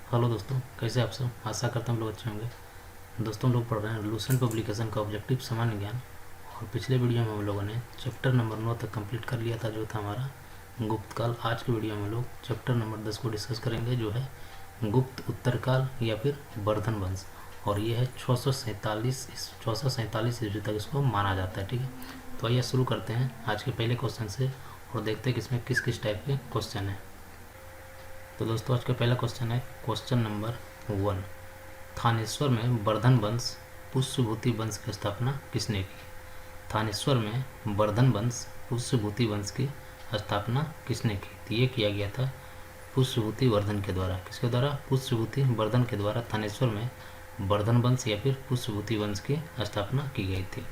Hello दोस्तों, कैसे आप सब। आशा करता हूँ हम लोग अच्छे होंगे। दोस्तों, हम लोग पढ़ रहे हैं लूसेंट पब्लिकेशन का ऑब्जेक्टिव सामान्य ज्ञान। और पिछले वीडियो में हम लोगों ने चैप्टर नंबर 9 तक कंप्लीट कर लिया था, जो था हमारा गुप्त काल। आज के वीडियो में हम लोग चैप्टर नंबर 10 को डिस्कस करेंगे, जो है गुप्त उत्तरकाल या फिर वर्धन वंश। और ये है 647 ईस्वी तक इसको माना जाता है। ठीक है, तो आइए शुरू करते हैं आज के पहले क्वेश्चन से और देखते हैं कि इसमें किस किस टाइप के क्वेश्चन है। तो दोस्तों, आज का पहला क्वेश्चन है क्वेश्चन नंबर 1। थानेश्वर में वर्धन वंश पुष्यभूति वंश की स्थापना किसने की। थानेश्वर में वर्धन वंश पुष्यभूति वंश की स्थापना किसने की। तो ये किया गया था पुष्यभूति वर्धन के द्वारा। किसके द्वारा? पुष्यभूति वर्धन के द्वारा थानेश्वर में वर्धन वंश या फिर पुष्यभूति वंश की स्थापना की गई थी।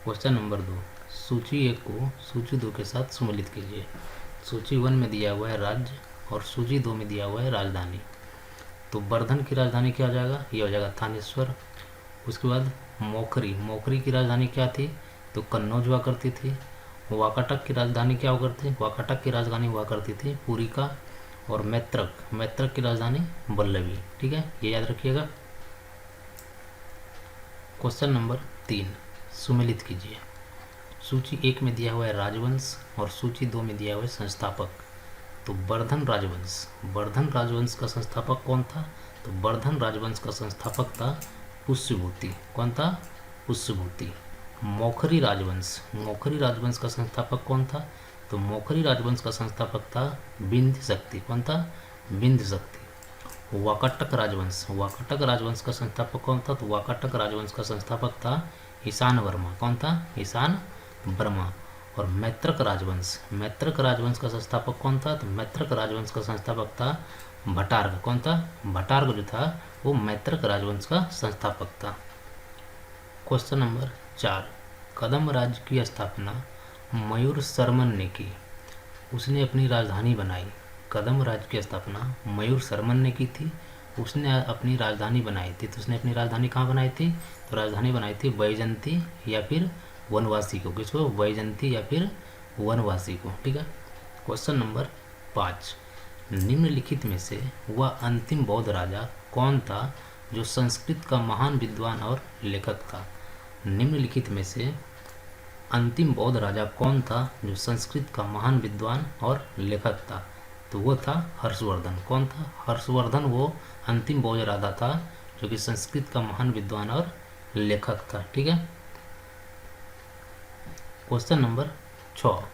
Question number 2। सूची 1 को सूची 2 के साथ सम्मिलित कीजिए। सूची 1 में दिया हुआ है राज्य और सूची 2 में दिया हुआ है राजधानी। तो वर्धन की राजधानी क्या हो जाएगा? ये हो जाएगा थानेश्वर। उसके बाद मोखरी की राजधानी क्या थी? तो कन्नौज हुआ करती थी। वाकाटक की राजधानी क्या हुआ करती? वाकाटक की राजधानी हुआ करती थी पुरिका। और मैत्रक की राजधानी वल्लभी। ठीक है, ये याद रखिएगा। क्वेश्चन नंबर 3, सुमेलित कीजिए। सूची 1 में दिया हुआ है राजवंश और सूची 2 में दिया हुआ है संस्थापक। तो वर्धन राजवंश का संस्थापक कौन था? तो वर्धन राजवंश का संस्थापक था पुष्यभूति। कौन था? पुष्यभूति। मोखरी राजवंश का संस्थापक कौन था? तो मोखरी राजवंश का संस्थापक था विंध्य शक्ति। कौन था? विंध्य शक्ति। वाकाटक राजवंश का संस्थापक कौन था? तो वाकाटक राजवंश का संस्थापक था ईशान वर्मा। कौन था? ईशान वर्मा। और मैत्रक राजवंश का संस्थापक कौन था? तो मैत्रक राजवंश का संस्थापक था भटार्ग। कौन था? भटार्ग जो था वो मैत्रक राजवंश का संस्थापक था। Question number 4। कदम राज्य की स्थापना मयूर शर्मन ने की। उसने अपनी राजधानी बनाई। कदम राज्य की स्थापना मयूर शर्मन ने की थी। उसने अपनी राजधानी बनाई थी। तो उसने अपनी राजधानी कहाँ बनाई थी? तो राजधानी बनाई थी वैजंती या फिर वनवासी को। किसको? वैजंती या फिर वनवासी को। ठीक है। Question number 5। निम्नलिखित में से वह अंतिम बौद्ध राजा कौन था जो संस्कृत का महान विद्वान और लेखक था। निम्नलिखित में से अंतिम बौद्ध राजा कौन था जो संस्कृत का महान विद्वान और लेखक था? तो वो था हर्षवर्धन। कौन था? हर्षवर्धन वो अंतिम बौद्ध राजा था जो कि संस्कृत का महान विद्वान और लेखक था। ठीक है। Question number 6।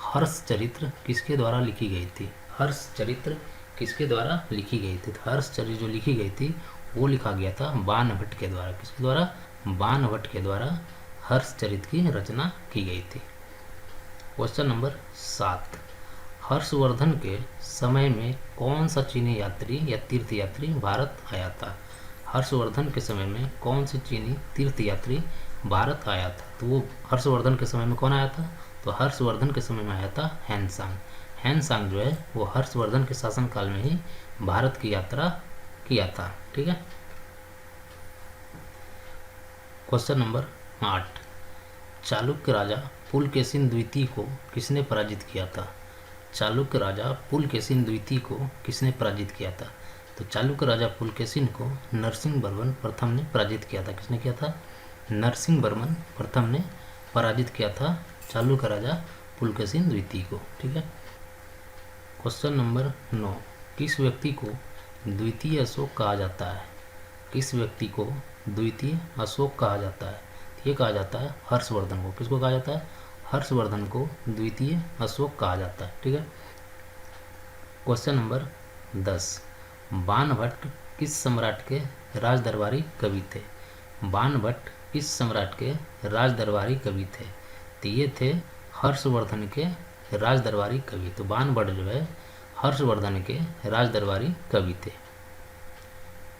हर्ष चरित्र किसके द्वारा लिखी गई थी? हर्ष चरित्र किसके द्वारा लिखी गई थी? तो हर्ष चरित्र जो लिखी गई थी वो लिखा गया था बाणभट्ट के द्वारा। किसके द्वारा? बाणभट्ट के द्वारा हर्ष चरित्र की रचना की गई थी। Question number 7। हर्षवर्धन के समय में कौन सा चीनी यात्री या तीर्थयात्री भारत आया था? हर्षवर्धन के समय में कौन सी चीनी तीर्थयात्री भारत आया था? तो वो हर्षवर्धन के समय में कौन आया था? तो हर्षवर्धन के समय में आया था हैनसांग जो है वो हर्षवर्धन के शासनकाल में ही भारत की यात्रा किया था। ठीक है। Question number 8। चालुक्य राजा पुलकेशिन द्वितीय को किसने पराजित किया था? चालुक्य राजा पुलकेशिन द्वितीय को किसने पराजित किया था? तो चालुक्य राजा पुलकेशिन को नरसिंहवर्मन प्रथम ने पराजित किया था। किसने किया था? नरसिंहवर्मन प्रथम ने पराजित किया था चालुक्य राजा पुलकेशिन द्वितीय को। ठीक है। Question number 9। किस व्यक्ति को द्वितीय अशोक कहा जाता है? किस व्यक्ति को द्वितीय अशोक कहा जाता है? ये कहा जाता है हर्षवर्धन को। किसको कहा जाता है? हर्षवर्धन को द्वितीय अशोक कहा जाता है। ठीक है। Question number 10। बाणभट्ट किस सम्राट के राजदरबारी कवि थे? बाणभट्ट किस सम्राट के राजदरबारी कवि थे? तो ये थे हर्षवर्धन के राजदरबारी कवि। तो बाणभट्ट जो है हर्षवर्धन के राजदरबारी कवि थे।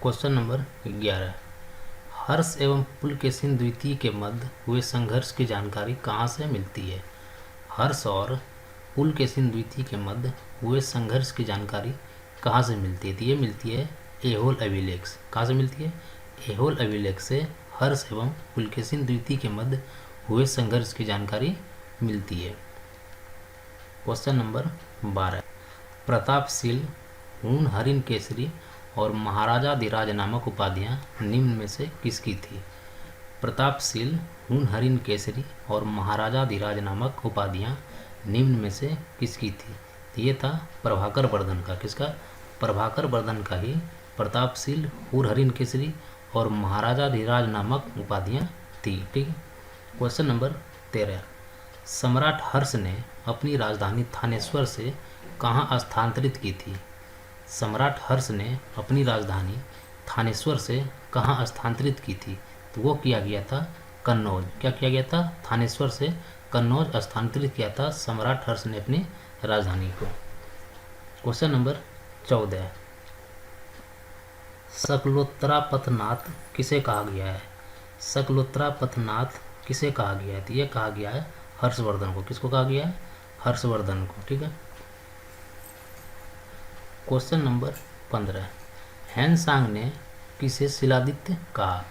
Question number 11। हर्ष एवं पुलकेशिन द्वितीय के मध्य हुए संघर्ष की जानकारी कहाँ से मिलती है? हर्ष और पुलकेशिन द्वितीय के मध्य हुए संघर्ष की जानकारी कहाँ से मिलती है? तो ये मिलती है ऐहोल अभिलेख। कहाँ से मिलती है? ऐहोल अभिलेख से हर्ष एवं पुलकेशिन द्वितीय के मध्य हुए संघर्ष की जानकारी मिलती है। Question number 12। प्रतापशील हूण हरिण केसरी और महाराजाधिराज नामक उपाधियां निम्न में से किसकी थी? प्रतापशील, हून हरिन केसरी और महाराजाधिराज नामक उपाधियां निम्न में से किसकी थी? ये था प्रभाकर वर्धन का। किसका? प्रभाकर वर्धन का ही प्रतापशील, हूर हरिन केसरी और महाराजाधिराज नामक उपाधियां थी। ठीक है। क्वेश्चन नंबर 13, सम्राट हर्ष ने अपनी राजधानी थानेश्वर से कहाँ स्थानांतरित की थी? सम्राट हर्ष ने अपनी राजधानी थानेश्वर से कहाँ स्थानांतरित की थी? तो वो किया गया था कन्नौज। क्या किया गया था? थानेश्वर से कन्नौज स्थानांतरित किया था सम्राट हर्ष ने अपनी राजधानी को। क्वेश्चन नंबर 14, शकलोत्तरा पथनाथ किसे कहा गया है? शकलोत्तरा पथनाथ किसे कहा गया है? तो ये कहा गया है हर्षवर्धन को। किसको कहा गया है? हर्षवर्धन को। ठीक है। क्वेश्चन नंबर 15, हैनसांग ने किसे शिलादित्य कहा?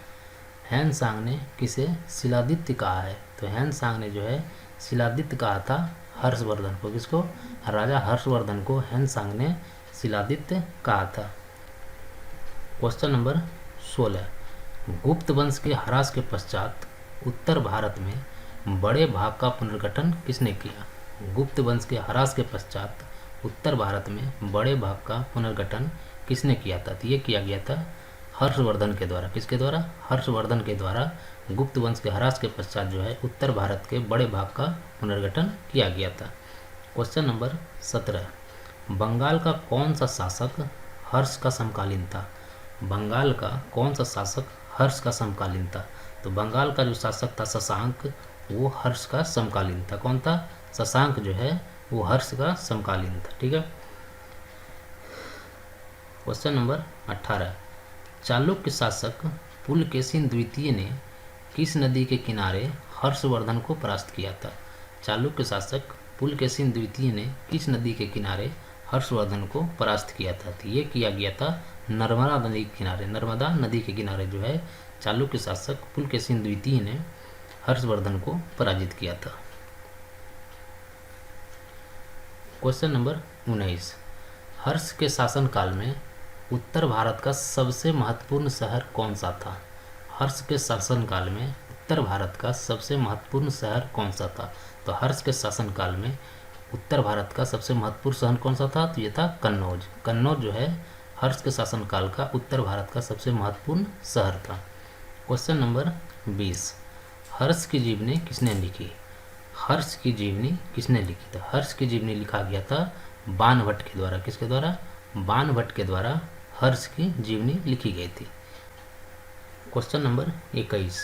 हैनसांग ने किसे शिलादित्य कहा है? तो हैनसांग ने जो है शिलादित्य कहा था हर्षवर्धन को। किसको? राजा हर्षवर्धन को हैनसांग ने शिलादित्य कहा था। क्वेश्चन नंबर 16, गुप्त वंश के ह्रास के पश्चात उत्तर भारत में बड़े भाग का पुनर्गठन किसने किया? गुप्त वंश के ह्रास के पश्चात उत्तर भारत में बड़े भाग का पुनर्गठन किसने किया था? तो ये किया गया था हर्षवर्धन के द्वारा। किसके द्वारा? हर्षवर्धन के द्वारा गुप्त वंश के ह्रास के पश्चात जो है उत्तर भारत के बड़े भाग का पुनर्गठन किया गया था। क्वेश्चन नंबर 17, बंगाल का कौन सा शासक हर्ष का समकालीन था? बंगाल का कौन सा शासक हर्ष का समकालीन था? तो बंगाल का जो शासक था शशांक, वो हर्ष का समकालीन था। कौन था? शशांक जो है वो हर्ष का समकालीन था। ठीक है। क्वेश्चन नंबर 18, चालुक्य शासक पुलकेशिन द्वितीय ने किस नदी के किनारे हर्षवर्धन को परास्त किया था? चालुक्य शासक पुलकेशिन द्वितीय ने किस नदी के किनारे हर्षवर्धन को परास्त किया था? तो ये किया गया था नर्मदा नदी के किनारे। नर्मदा नदी के किनारे जो है चालुक्य शासक पुलकेशिन द्वितीय ने हर्षवर्धन को पराजित किया था। क्वेश्चन नंबर 19, हर्ष के शासनकाल में उत्तर भारत का सबसे महत्वपूर्ण शहर कौन सा था? हर्ष के शासनकाल में उत्तर भारत का सबसे महत्वपूर्ण शहर कौन सा था? तो हर्ष के शासनकाल में उत्तर भारत का सबसे महत्वपूर्ण शहर कौन सा था? तो ये था कन्नौज। कन्नौज जो है हर्ष के शासनकाल का उत्तर भारत का सबसे महत्वपूर्ण शहर था। क्वेश्चन नंबर 20, हर्ष की जीवनी किसने लिखी? हर्ष की जीवनी किसने लिखी? तो हर्ष की जीवनी लिखा गया था बाणभट्ट के द्वारा। किसके द्वारा? बाणभट्ट के द्वारा हर्ष की जीवनी लिखी गई थी। क्वेश्चन नंबर 21,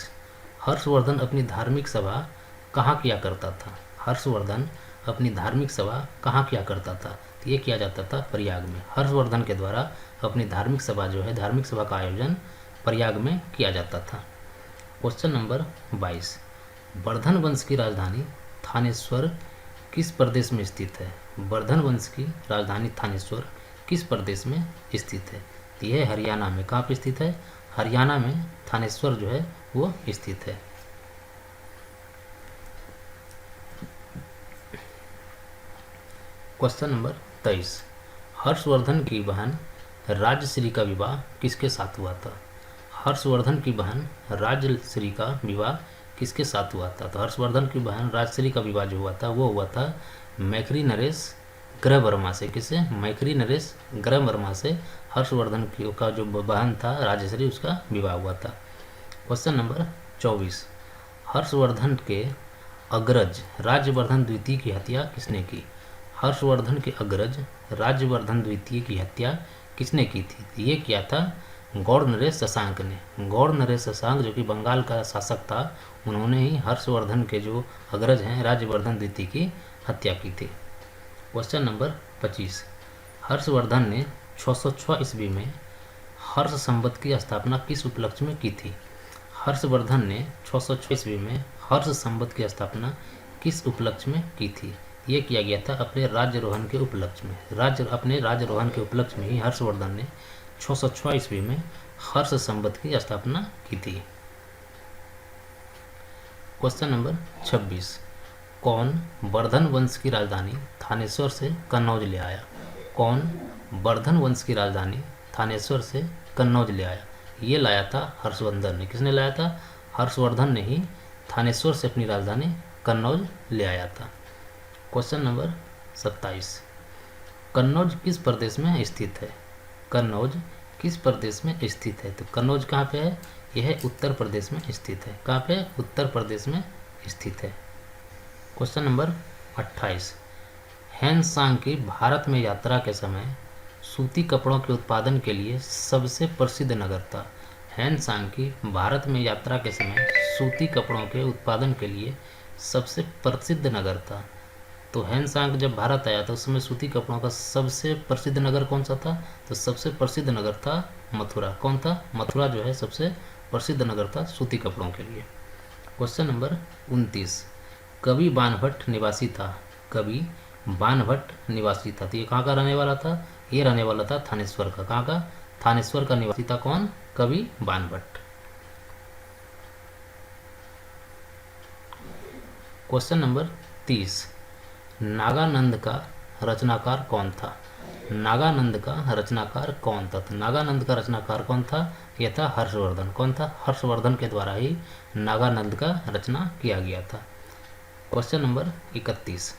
हर्षवर्धन अपनी धार्मिक सभा कहाँ किया करता था? हर्षवर्धन अपनी धार्मिक सभा कहाँ किया करता था? तो ये किया जाता था प्रयाग में। हर्षवर्धन के द्वारा अपनी धार्मिक सभा जो है धार्मिक सभा का आयोजन प्रयाग में किया जाता था। क्वेश्चन नंबर 22, वर्धन वंश की राजधानी थानेश्वर किस प्रदेश में स्थित है? वर्धन वंश की राजधानी थानेश्वर किस प्रदेश में स्थित है? तो यह हरियाणा में। कहाँ पे स्थित है? हरियाणा में थानेश्वर जो है वो स्थित है। क्वेश्चन नंबर 23, हर्षवर्धन की बहन राजश्री का विवाह किसके साथ हुआ था? हर्षवर्धन की बहन राजश्री का विवाह किसके साथ हुआ था? तो हर्षवर्धन की बहन राजश्री का विवाह जो हुआ था वो हुआ था मैखरी नरेश ग्रह वर्मा से। किससे? मैखरी नरेश ग्रह वर्मा से हर्षवर्धन की का जो बहन था राजश्री, उसका विवाह हुआ था। क्वेश्चन नंबर 24, हर्षवर्धन के अग्रज राज्यवर्धन द्वितीय की हत्या किसने की? हर्षवर्धन के अग्रज राज्यवर्धन द्वितीय की हत्या किसने की थी? ये किया था गौड़ नरेश शशांक ने। गौड़ नरेश शशांक जो कि बंगाल का शासक था, उन्होंने ही हर्षवर्धन के जो अग्रज हैं राज्यवर्धन द्वितीय की हत्या की थी। क्वेश्चन नंबर 25, हर्षवर्धन ने 606 ईस्वी में हर्ष संवत की स्थापना किस उपलक्ष्य में की थी? हर्षवर्धन ने 606 ईस्वी में हर्ष संवत की स्थापना किस उपलक्ष्य में की थी? ये किया गया था अपने राज्यरोहण के उपलक्ष्य में। अपने राज्यरोहण के उपलक्ष्य में ही हर्षवर्धन ने 606 ईस्वी में हर्ष संवत की स्थापना की थी। क्वेश्चन नंबर 26, कौन वर्धन वंश की राजधानी थानेश्वर से कन्नौज ले आया? कौन वर्धन वंश की राजधानी थानेश्वर से कन्नौज ले आया। ये लाया था हर्षवर्धन ने। किसने लाया था? हर्षवर्धन ने ही थानेश्वर से अपनी राजधानी कन्नौज ले आया था। क्वेश्चन नंबर 27, कन्नौज किस प्रदेश में स्थित है? कन्नौज किस प्रदेश में स्थित है? तो कन्नौज कहाँ पे है? यह उत्तर प्रदेश में स्थित है। कहाँ पे? उत्तर प्रदेश में स्थित है। क्वेश्चन नंबर 28, हैंसांग की भारत में यात्रा के समय सूती कपड़ों के उत्पादन के लिए सबसे प्रसिद्ध नगर था। हैंसांग की भारत में यात्रा के समय सूती कपड़ों के उत्पादन के लिए सबसे प्रसिद्ध नगर था। तो हैंसांग जब भारत आया था उस समय सूती कपड़ों का सबसे प्रसिद्ध नगर कौन सा था? तो सबसे प्रसिद्ध नगर था मथुरा। कौन था? मथुरा जो है सबसे प्रसिद्ध नगर था सूती कपड़ों के लिए। क्वेश्चन नंबर 29, कवि बाणभट्ट निवासी था। कवि बाणभट्ट निवासी था। तो ये कहाँ का रहने वाला था? ये रहने वाला था थानेश्वर का। कहाँ का? थानेश्वर का निवासी था। कौन? कवि बाणभट्ट। क्वेश्चन नंबर 30, नागानंद का रचनाकार कौन था? नागानंद का रचनाकार कौन था? तो नागानंद का रचनाकार कौन था? यह था हर्षवर्धन। कौन था? हर्षवर्धन के द्वारा ही नागानंद का रचना किया गया था। क्वेश्चन नंबर 31,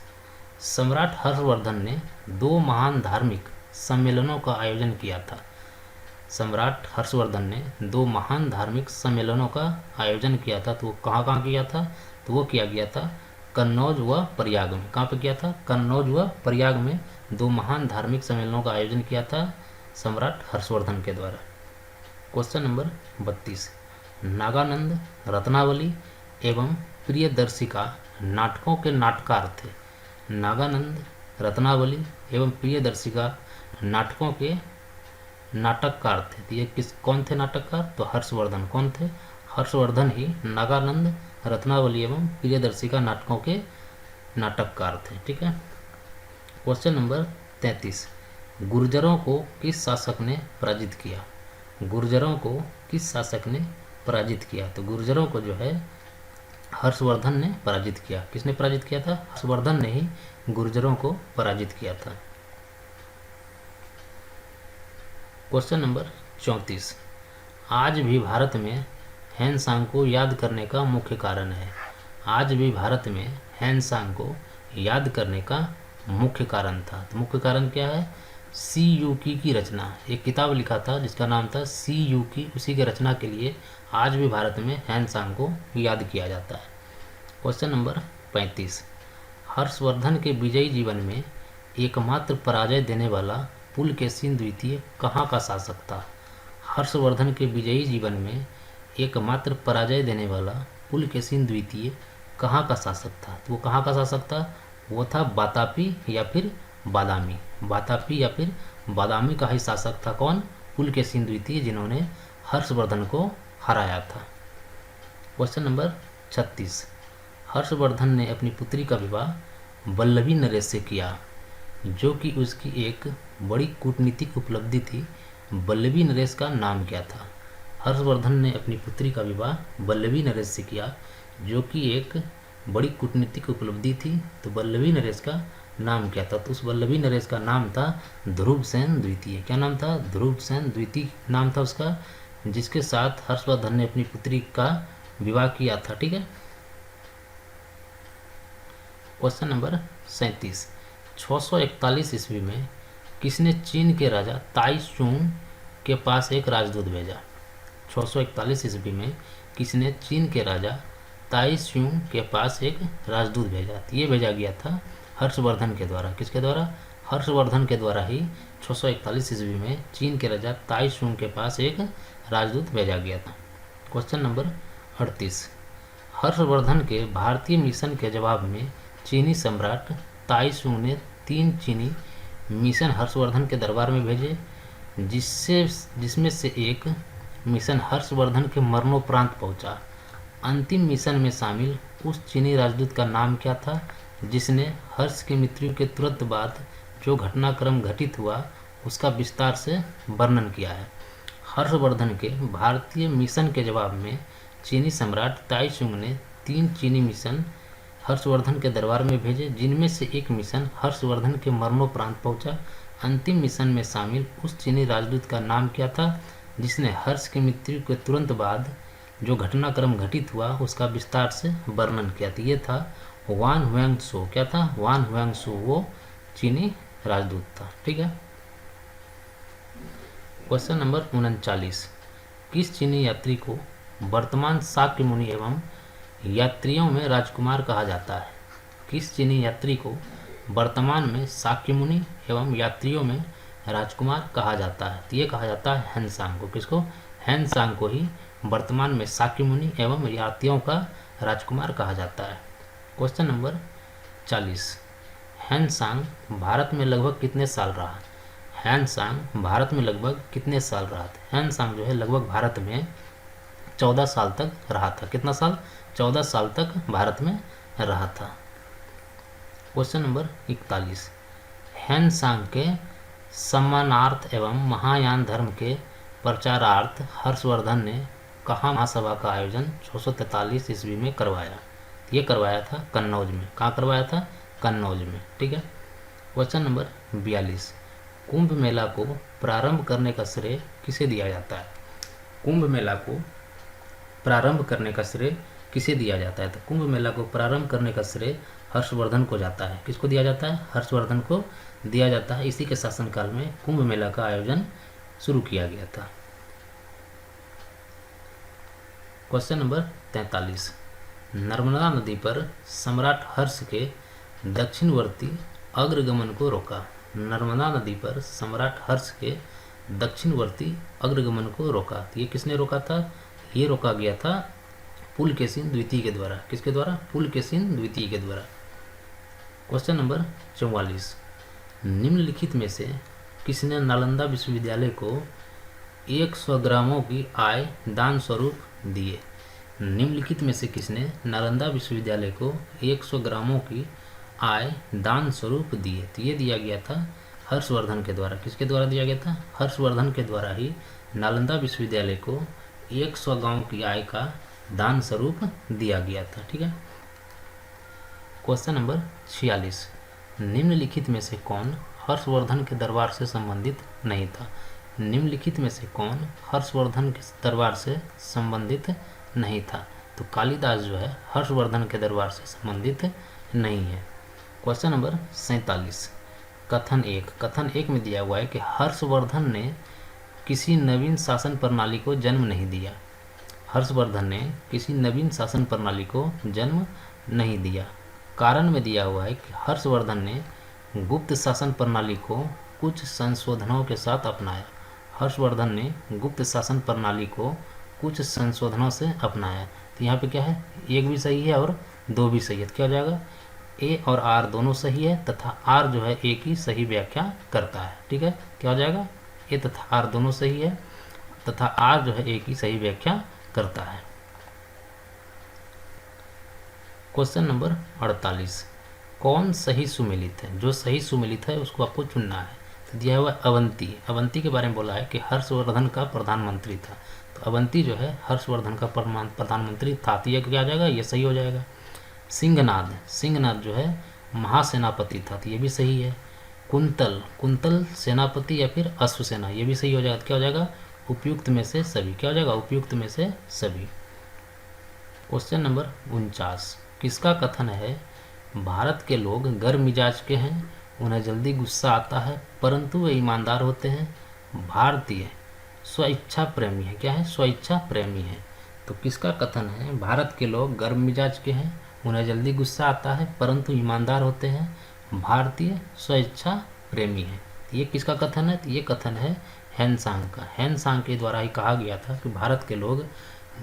सम्राट हर्षवर्धन ने 2 महान धार्मिक सम्मेलनों का आयोजन किया था। सम्राट हर्षवर्धन ने 2 महान धार्मिक सम्मेलनों का आयोजन किया था। तो वो कहाँ कहाँ किया था? तो वो किया गया था कन्नौज व प्रयाग में। कहाँ पे किया था? कन्नौज व प्रयाग में 2 महान धार्मिक सम्मेलनों का आयोजन किया था सम्राट हर्षवर्धन के द्वारा। क्वेश्चन नंबर 32, नागानंद रत्नावली एवं प्रियदर्शिका नाटकों के नाटकार थे। नागानंद रत्नावली एवं प्रियदर्शिका नाटकों के नाटककार थे। तो ये कौन थे नाटककार? तो हर्षवर्धन। कौन थे? हर्षवर्धन ही नागानंद रत्नावली एवं प्रियदर्शिका नाटकों के नाटककार थे। ठीक है। क्वेश्चन नंबर 33, गुर्जरों को किस शासक ने पराजित किया? गुर्जरों को किस शासक ने पराजित किया? तो गुर्जरों को जो है हर्षवर्धन ने पराजित किया। किसने पराजित किया था? हर्षवर्धन ने ही गुर्जरों को पराजित किया था। क्वेश्चन नंबर 34, आज भी भारत में हैंसांग को याद करने का मुख्य कारण है। आज भी भारत में हैंसांग को याद करने का मुख्य कारण था। तो मुख्य कारण क्या है? सी यूकी की रचना। एक किताब लिखा था जिसका नाम था सी यूकी। उसी की रचना के लिए आज भी भारत में हैंसांग को याद किया जाता है। क्वेश्चन नंबर 35, हर्षवर्धन के विजयी जीवन में एकमात्र पराजय देने वाला पुलकेशिन द्वितीय कहाँ का शासक था? हर्षवर्धन के विजयी जीवन में एकमात्र पराजय देने वाला पुलकेशिन द्वितीय कहाँ का शासक था? तो वो कहाँ का शासक था? वो था बातापी या फिर बादामी। बातापी या फिर बादामी का ही शासक था। कौन? पुलकेशिन द्वितीय, जिन्होंने हर्षवर्धन को हराया था। क्वेश्चन नंबर 36, हर्षवर्धन ने अपनी पुत्री का विवाह वल्लभी नरेश से किया, जो कि उसकी एक बड़ी कूटनीतिक उपलब्धि थी। वल्लभी नरेश का नाम क्या था? हर्षवर्धन ने अपनी पुत्री का विवाह वल्लभी नरेश से किया, जो कि एक बड़ी कूटनीतिक उपलब्धि थी। तो वल्लभी नरेश का नाम क्या था? तो उस वल्लभी नरेश का नाम था ध्रुवसेन द्वितीय। क्या नाम था? ध्रुवसेन द्वितीय नाम था उसका, जिसके साथ हर्षवर्धन ने अपनी पुत्री का विवाह किया था। ठीक है। क्वेश्चन नंबर 37, 641 ईस्वी में किसने चीन के राजा ताई चुंग के पास एक राजदूत भेजा? 641 ईस्वी में किसने चीन के राजा ताई चुंग के पास एक राजदूत भेजा? ये भेजा गया था हर्षवर्धन के द्वारा। किसके द्वारा? हर्षवर्धन के द्वारा ही 641 ईस्वी में चीन के राजा ताई चुंग के पास एक राजदूत भेजा गया था। क्वेश्चन नंबर 38, हर्षवर्धन के भारतीय मिशन के जवाब में चीनी सम्राट ताई चुंग ने 3 चीनी मिशन हर्षवर्धन के दरबार में भेजे, जिसमें से एक मिशन हर्षवर्धन के मरणोपरांत पहुंचा। अंतिम मिशन में शामिल उस चीनी राजदूत का नाम क्या था, जिसने हर्ष की मृत्यु के तुरंत बाद जो घटनाक्रम घटित हुआ उसका विस्तार से वर्णन किया है? हर्षवर्धन के भारतीय मिशन के जवाब में चीनी सम्राट ताई चुंग ने 3 चीनी मिशन हर्षवर्धन के दरबार में भेजे, जिनमें से एक मिशन हर्षवर्धन के मरणोपरांत पहुंचा। अंतिम मिशन में शामिल उस चीनी राजदूत का नाम क्या था जिसने हर्ष की मृत्यु के तुरंत बाद जो घटनाक्रम घटित हुआ उसका विस्तार से वर्णन किया था? ये था वान हुआंगशो। क्या था? वान हुआंगशो वो चीनी राजदूत था। ठीक है। क्वेश्चन नंबर 39, किस चीनी यात्री को वर्तमान शाक्य मुनि एवं यात्रियों में राजकुमार कहा जाता है? किस चीनी यात्री को वर्तमान में शाक्य मुनि एवं यात्रियों में राजकुमार कहा जाता है? तो ये कहा जाता है हैनसांग को। किसको? हैनसांग को ही वर्तमान में शाक्य मुनि एवं यात्रियों का राजकुमार कहा जाता है। क्वेश्चन नंबर 40, हैनसांग भारत में लगभग कितने साल रहा? हैनसांग भारत में लगभग कितने साल रहा था? हैनसांग जो है लगभग भारत में 14 साल तक रहा था। कितना साल? 14 साल तक भारत में रहा था। क्वेश्चन नंबर 41, हैनसांग के सम्मानार्थ एवं महायान धर्म के प्रचारार्थ हर्षवर्धन ने कहाँ महासभा का आयोजन 643 ईस्वी में करवाया? ये करवाया था कन्नौज में। कहाँ करवाया था? कन्नौज में। ठीक है। क्वेश्चन नंबर 42, कुंभ मेला को प्रारंभ करने का श्रेय किसे दिया जाता है? कुंभ मेला को प्रारंभ करने का श्रेय किसे दिया जाता है? तो कुंभ मेला को प्रारंभ करने का श्रेय हर्षवर्धन को जाता है। किसको दिया जाता है? हर्षवर्धन को दिया जाता है। इसी के शासनकाल में कुंभ मेला का आयोजन शुरू किया गया था। क्वेश्चन नंबर 43, नर्मदा नदी पर सम्राट हर्ष के दक्षिणवर्ती अग्रगमन को रोका। नर्मदा नदी पर सम्राट हर्ष के दक्षिणवर्ती अग्रगमन को रोका। तो ये किसने रोका था? ये रोका गया था पुलकेशिन द्वितीय के द्वारा। किसके द्वारा? पुलकेशिन द्वितीय के द्वारा। क्वेश्चन नंबर 44, निम्नलिखित में से किसने नालंदा विश्वविद्यालय को 100 ग्रामों की आय दान स्वरूप दिए? निम्नलिखित में से किसने नालंदा विश्वविद्यालय को 100 ग्रामों की आय दान स्वरूप दिए? तो ये दिया गया था हर्षवर्धन के द्वारा। किसके द्वारा दिया गया था? हर्षवर्धन के द्वारा ही नालंदा विश्वविद्यालय को 100 गांव की आय का दान स्वरूप दिया गया था। ठीक है। क्वेश्चन नंबर 46, निम्नलिखित में से कौन हर्षवर्धन के दरबार से संबंधित नहीं था? निम्नलिखित में से कौन हर्षवर्धन के दरबार से संबंधित नहीं था? तो कालिदास जो है हर्षवर्धन के दरबार से संबंधित नहीं है। क्वेश्चन नंबर 47, कथन 1। कथन 1 में दिया हुआ है कि हर्षवर्धन ने किसी नवीन शासन प्रणाली को जन्म नहीं दिया। हर्षवर्धन ने किसी नवीन शासन प्रणाली को जन्म नहीं दिया। कारण में दिया हुआ है कि हर्षवर्धन ने गुप्त शासन प्रणाली को कुछ संशोधनों के साथ अपनाया। हर्षवर्धन ने गुप्त शासन प्रणाली को कुछ संशोधनों से अपनाया। तो यहाँ पे क्या है? एक भी सही है और दो भी सही है। क्या हो जाएगा? ए और आर दोनों सही है तथा आर जो है ए की सही व्याख्या करता है। ठीक है। क्या हो जाएगा? ए तथा आर दोनों सही है तथा आर जो है ए की सही व्याख्या करता है। क्वेश्चन नंबर 48, कौन सही सुमेलित है? जो सही सुमेलित है उसको आपको चुनना है। तो दिया हुआ अवंती। अवंती के बारे में बोला है कि हर्षवर्धन का प्रधानमंत्री था। तो अवंती जो है हर्षवर्धन का प्रधानमंत्री था। तो ये क्या आ जाएगा? ये सही हो जाएगा। सिंहनाद। सिंहनाद जो है महासेनापति था। तो ये भी सही है। कुंतल। कुंतल सेनापति या फिर अश्वसेना। ये भी सही हो जाएगा। क्या हो जाएगा? उपयुक्त में से सभी। क्या हो जाएगा? उपयुक्त में से सभी। क्वेश्चन नंबर 49, किसका कथन है भारत के लोग गर्म मिजाज के हैं, उन्हें जल्दी गुस्सा आता है परंतु वे ईमानदार होते हैं? भारतीय स्वेच्छा प्रेमी है। क्या है? स्वेच्छा प्रेमी है। तो किसका कथन है भारत के लोग गर्म मिजाज के हैं, उन्हें जल्दी गुस्सा आता है परंतु ईमानदार होते हैं? भारतीय स्वेच्छा प्रेमी है। ये किसका कथन है? तो ये कथन है हैनसांग का। हैनसांग के द्वारा ही कहा गया था कि भारत के लोग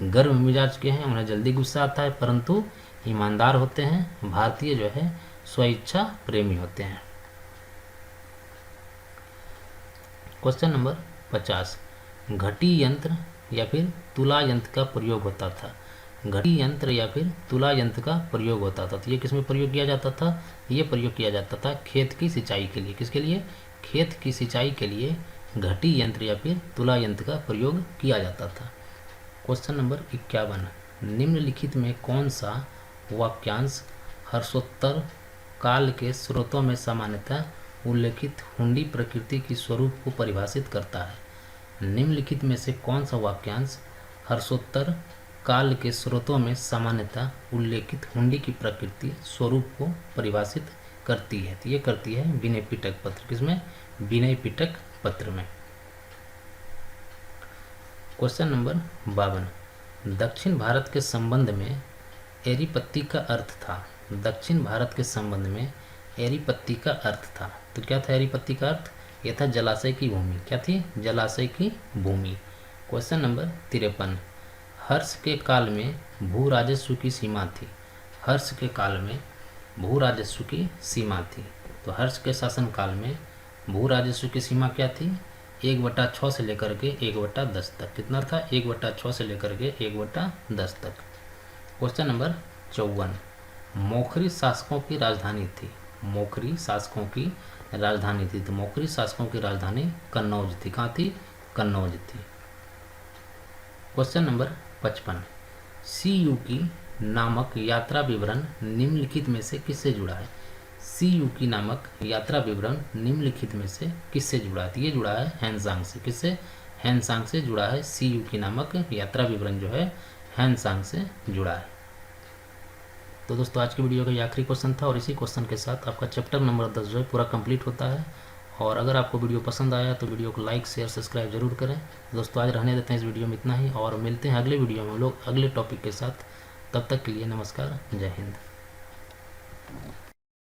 गर्म मिजाज के हैं, उन्हें जल्दी गुस्सा आता है परंतु ईमानदार होते हैं। भारतीय जो है स्वेच्छा प्रेमी होते हैं। क्वेश्चन नंबर 50, घटी यंत्र या फिर तुला यंत्र का प्रयोग होता था। घटी यंत्र या फिर तुला यंत्र का प्रयोग होता था। तो ये किस में प्रयोग किया जाता था? ये प्रयोग किया जाता था खेत की सिंचाई के लिए। किसके लिए? खेत की सिंचाई के लिए घटी यंत्र या फिर तुला यंत्र का प्रयोग किया जाता था। क्वेश्चन नंबर 51, निम्नलिखित में कौन सा वाक्यांश हर्षोत्तर काल के स्रोतों में सामान्यतः उल्लेखित हुंडी प्रकृति की स्वरूप को परिभाषित करता है। निम्नलिखित में से कौन सा वाक्यांश हर्षोत्तर काल के स्रोतों में सामान्यतः उल्लेखित हुंडी की प्रकृति स्वरूप को परिभाषित करती है? तो ये करती है विनय पिटक पत्र। किसमें? विनय पिटक पत्र में। क्वेश्चन नंबर 52, दक्षिण भारत के संबंध में एरीपत्ती का अर्थ था। दक्षिण भारत के संबंध में एरीपत्ती का अर्थ था। तो क्या था एरीपत्ती का अर्थ? यह था जलाशय की भूमि। क्या थी? जलाशय की भूमि। क्वेश्चन नंबर 53, हर्ष के काल में भू राजस्व की सीमा थी। हर्ष के काल में भू राजस्व की सीमा थी। तो हर्ष के शासन काल में भू राजस्व की सीमा क्या थी? 1/6 से लेकर के 1/10 तक। कितना था? 1/6 से लेकर के 1/10 तक। क्वेश्चन नंबर 54, मोखरी शासकों की राजधानी थी। मोखरी शासकों की राजधानी थी। तो मोखरी शासकों की राजधानी कन्नौज थी। कहाँ थी? कन्नौज थी। क्वेश्चन नंबर 55, सीयूकी नामक यात्रा विवरण निम्नलिखित में से किससे जुड़ा है? सीयूकी नामक यात्रा विवरण निम्नलिखित में से किससे जुड़ा है? ये जुड़ा है हैनसांग से। किससे? हैनसांग से जुड़ा है। सीयूकी नामक यात्रा विवरण जो है हैनसांग से जुड़ा है। तो दोस्तों आज की वीडियो का ये आखिरी क्वेश्चन था और इसी क्वेश्चन के साथ आपका चैप्टर नंबर 10 जो है पूरा कंप्लीट होता है। और अगर आपको वीडियो पसंद आया तो वीडियो को लाइक शेयर सब्सक्राइब जरूर करें। दोस्तों आज रहने देते हैं इस वीडियो में इतना ही और मिलते हैं अगले वीडियो में हम लोग अगले टॉपिक के साथ। तब तक के लिए नमस्कार, जय हिंद।